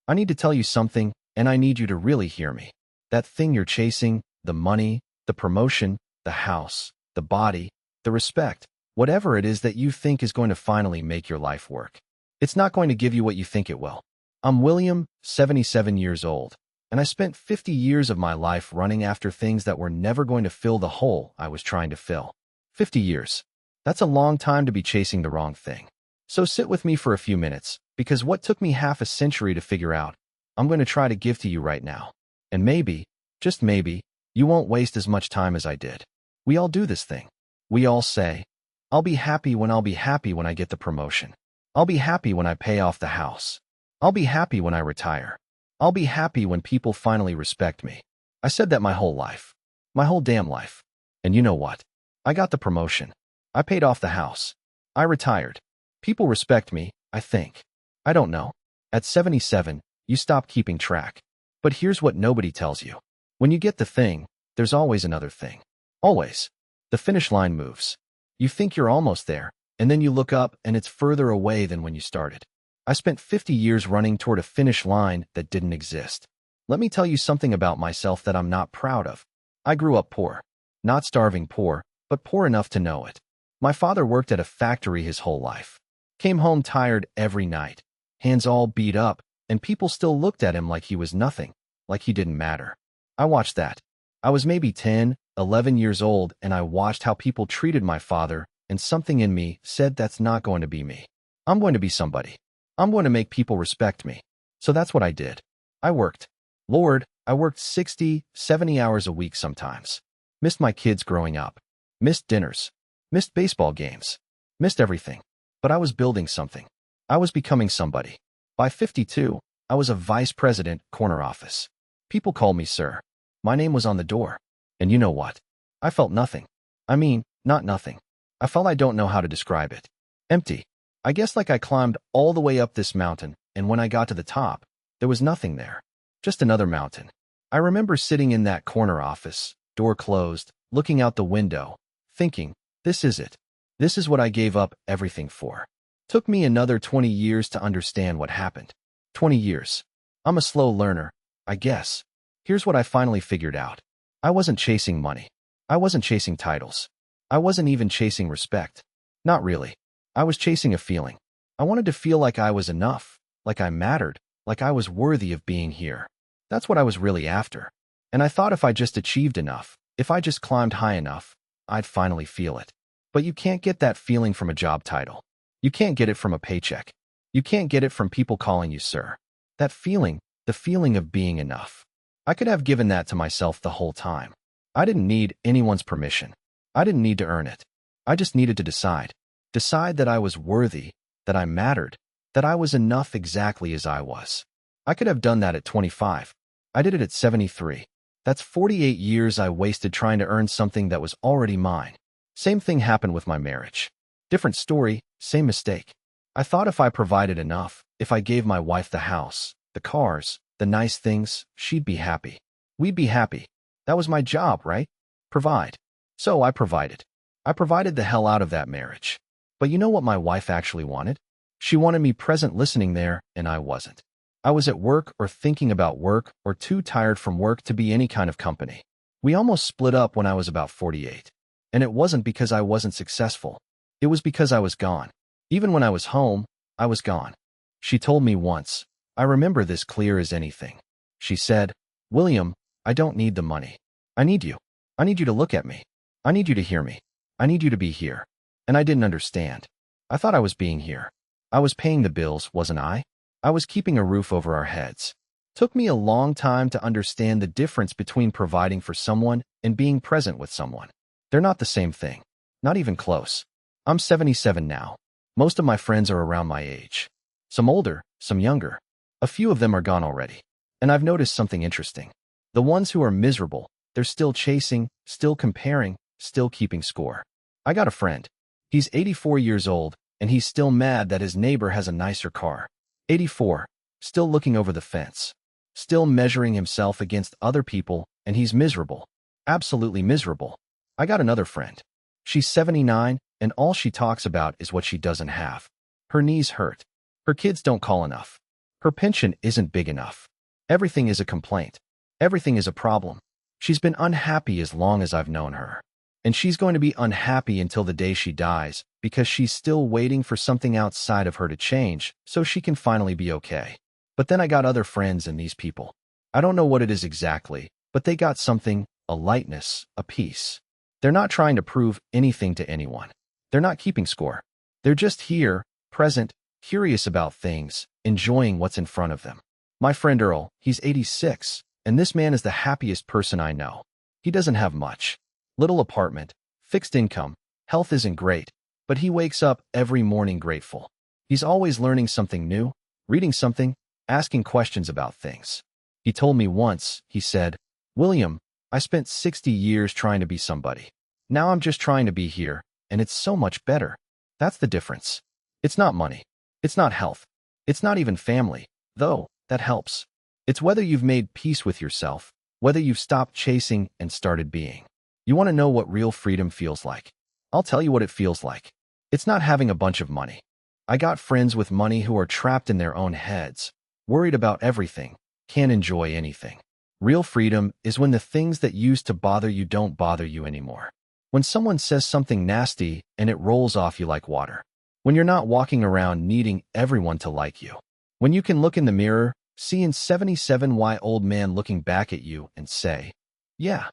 I need to tell you something, and I need you to really hear me. That thing you're chasing, the money, the promotion, the house, the body, the respect, whatever it is that you think is going to finally make your life work, it's not going to give you what you think it will. I'm William, 77 years old, and I spent 50 years of my life running after things that were never going to fill the hole I was trying to fill. 50 years. That's a long time to be chasing the wrong thing. So sit with me for a few minutes, because what took me half a century to figure out, I'm going to try to give to you right now. And maybe, just maybe, you won't waste as much time as I did. We all do this thing. We all say, I'll be happy when I get the promotion. I'll be happy when I pay off the house. I'll be happy when I retire. I'll be happy when people finally respect me. I said that my whole life. My whole damn life. And you know what? I got the promotion. I paid off the house. I retired. People respect me, I think. I don't know. At 77, you stop keeping track. But here's what nobody tells you. When you get the thing, there's always another thing. Always. The finish line moves. You think you're almost there, and then you look up and it's further away than when you started. I spent 50 years running toward a finish line that didn't exist. Let me tell you something about myself that I'm not proud of. I grew up poor. Not starving poor, but poor enough to know it. My father worked at a factory his whole life. Came home tired every night, hands all beat up, and people still looked at him like he was nothing, like he didn't matter. I watched that. I was maybe 10, 11 years old, and I watched how people treated my father, and something in me said that's not going to be me. I'm going to be somebody. I'm going to make people respect me. So that's what I did. I worked. Lord, I worked 60, 70 hours a week sometimes. Missed my kids growing up. Missed dinners. Missed baseball games. Missed everything. But I was building something. I was becoming somebody. By 52, I was a vice president, corner office. People called me sir. My name was on the door. And you know what? I felt nothing. I mean, not nothing. I felt I don't know how to describe it. Empty. I guess like I climbed all the way up this mountain, and when I got to the top, there was nothing there. Just another mountain. I remember sitting in that corner office, door closed, looking out the window, thinking, this is it. This is what I gave up everything for. Took me another 20 years to understand what happened. 20 years. I'm a slow learner, I guess. Here's what I finally figured out. I wasn't chasing money. I wasn't chasing titles. I wasn't even chasing respect. Not really. I was chasing a feeling. I wanted to feel like I was enough, like I mattered, like I was worthy of being here. That's what I was really after. And I thought if I just achieved enough, if I just climbed high enough, I'd finally feel it. But you can't get that feeling from a job title. You can't get it from a paycheck. You can't get it from people calling you sir. That feeling, the feeling of being enough. I could have given that to myself the whole time. I didn't need anyone's permission. I didn't need to earn it. I just needed to decide. Decide that I was worthy, that I mattered, that I was enough exactly as I was. I could have done that at 25. I did it at 73. That's 48 years I wasted trying to earn something that was already mine. Same thing happened with my marriage. Different story, same mistake. I thought if I provided enough, if I gave my wife the house, the cars, the nice things, she'd be happy. We'd be happy. That was my job, right? Provide. So I provided. I provided the hell out of that marriage. But you know what my wife actually wanted? She wanted me present listening there, and I wasn't. I was at work or thinking about work or too tired from work to be any kind of company. We almost split up when I was about 48. And it wasn't because I wasn't successful. It was because I was gone. Even when I was home, I was gone. She told me once, I remember this clear as anything. She said, William, I don't need the money. I need you. I need you to look at me. I need you to hear me. I need you to be here. And I didn't understand. I thought I was being here. I was paying the bills, wasn't I? I was keeping a roof over our heads. Took me a long time to understand the difference between providing for someone and being present with someone. They're not the same thing. Not even close. I'm 77 now. Most of my friends are around my age. Some older, some younger. A few of them are gone already. And I've noticed something interesting. The ones who are miserable, they're still chasing, still comparing, still keeping score. I got a friend. He's 84 years old, and he's still mad that his neighbor has a nicer car. 84. Still looking over the fence. Still measuring himself against other people, and he's miserable. Absolutely miserable. I got another friend. She's 79, and all she talks about is what she doesn't have. Her knees hurt. Her kids don't call enough. Her pension isn't big enough. Everything is a complaint. Everything is a problem. She's been unhappy as long as I've known her. And she's going to be unhappy until the day she dies because she's still waiting for something outside of her to change so she can finally be okay. But then I got other friends and these people. I don't know what it is exactly, but they got something, a lightness, a peace. They're not trying to prove anything to anyone. They're not keeping score. They're just here, present, curious about things, enjoying what's in front of them. My friend Earl, he's 86, and this man is the happiest person I know. He doesn't have much. Little apartment, fixed income, health isn't great, but he wakes up every morning grateful. He's always learning something new, reading something, asking questions about things. He told me once, he said, "William, I spent 60 years trying to be somebody. Now I'm just trying to be here, and it's so much better." That's the difference. It's not money. It's not health. It's not even family, though that helps. It's whether you've made peace with yourself, whether you've stopped chasing and started being. You want to know what real freedom feels like? I'll tell you what it feels like. It's not having a bunch of money. I got friends with money who are trapped in their own heads, worried about everything, can't enjoy anything. Real freedom is when the things that used to bother you don't bother you anymore. When someone says something nasty and it rolls off you like water. When you're not walking around needing everyone to like you. When you can look in the mirror, see a 77-year-old man looking back at you and say, "Yeah,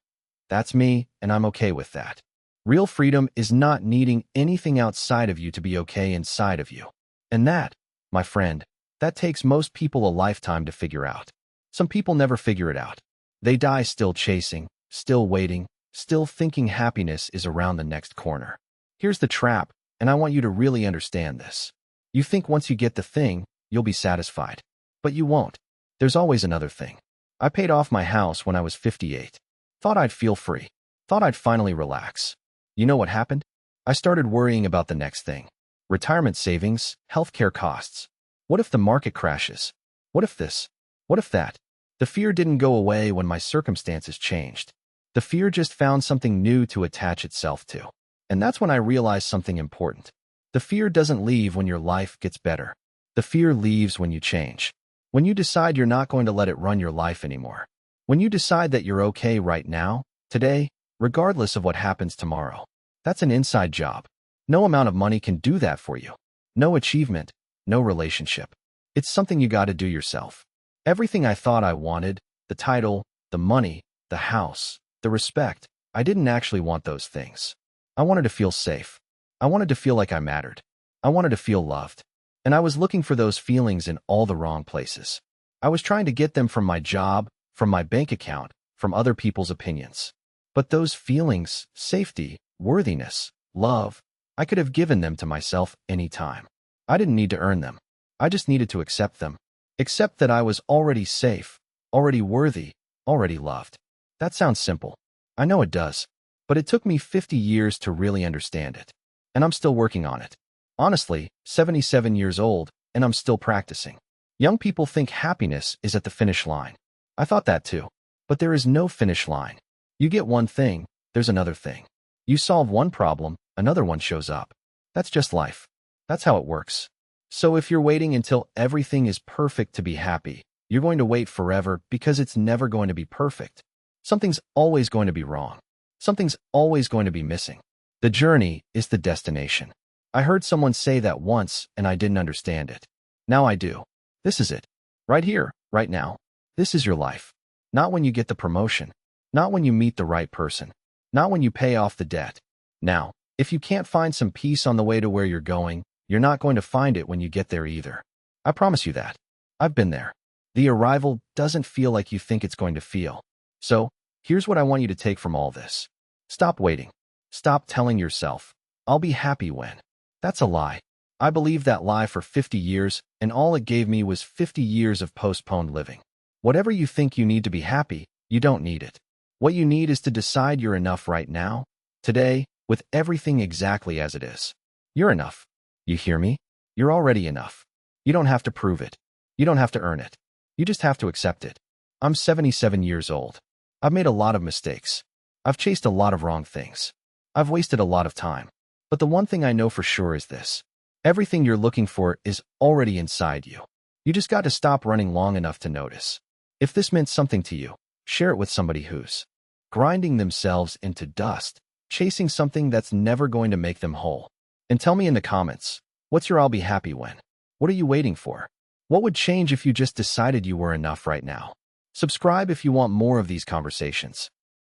that's me, and I'm okay with that." Real freedom is not needing anything outside of you to be okay inside of you. And that, my friend, that takes most people a lifetime to figure out. Some people never figure it out. They die still chasing, still waiting, still thinking happiness is around the next corner. Here's the trap, and I want you to really understand this. You think once you get the thing, you'll be satisfied. But you won't. There's always another thing. I paid off my house when I was 58. Thought I'd feel free. Thought I'd finally relax. You know what happened? I started worrying about the next thing. Retirement savings, healthcare costs. What if the market crashes? What if this? What if that? The fear didn't go away when my circumstances changed. The fear just found something new to attach itself to. And that's when I realized something important. The fear doesn't leave when your life gets better. The fear leaves when you change. When you decide you're not going to let it run your life anymore. When you decide that you're okay right now, today, regardless of what happens tomorrow. That's an inside job. No amount of money can do that for you. No achievement, no relationship. It's something you got to do yourself. Everything I thought I wanted, the title, the money, the house, the respect, I didn't actually want those things. I wanted to feel safe. I wanted to feel like I mattered. I wanted to feel loved. And I was looking for those feelings in all the wrong places. I was trying to get them from my job, from my bank account, from other people's opinions. But those feelings, safety, worthiness, love, I could have given them to myself anytime. I didn't need to earn them. I just needed to accept them. Accept that I was already safe, already worthy, already loved. That sounds simple. I know it does. But it took me 50 years to really understand it. And I'm still working on it. Honestly, 77 years old, and I'm still practicing. Young people think happiness is at the finish line. I thought that too. But there is no finish line. You get one thing, there's another thing. You solve one problem, another one shows up. That's just life. That's how it works. So if you're waiting until everything is perfect to be happy, you're going to wait forever because it's never going to be perfect. Something's always going to be wrong. Something's always going to be missing. The journey is the destination. I heard someone say that once and I didn't understand it. Now I do. This is it. Right here, right now. This is your life. Not when you get the promotion. Not when you meet the right person. Not when you pay off the debt. Now, if you can't find some peace on the way to where you're going, you're not going to find it when you get there either. I promise you that. I've been there. The arrival doesn't feel like you think it's going to feel. So, here's what I want you to take from all this. Stop waiting. Stop telling yourself, "I'll be happy when." That's a lie. I believed that lie for 50 years, and all it gave me was 50 years of postponed living. Whatever you think you need to be happy, you don't need it. What you need is to decide you're enough right now, today, with everything exactly as it is. You're enough. You hear me? You're already enough. You don't have to prove it. You don't have to earn it. You just have to accept it. I'm 77 years old. I've made a lot of mistakes. I've chased a lot of wrong things. I've wasted a lot of time. But the one thing I know for sure is this. Everything you're looking for is already inside you. You just got to stop running long enough to notice. If this meant something to you, share it with somebody who's grinding themselves into dust, chasing something that's never going to make them whole. And tell me in the comments, what's your I'll be happy when? What are you waiting for? What would change if you just decided you were enough right now? Subscribe if you want more of these conversations.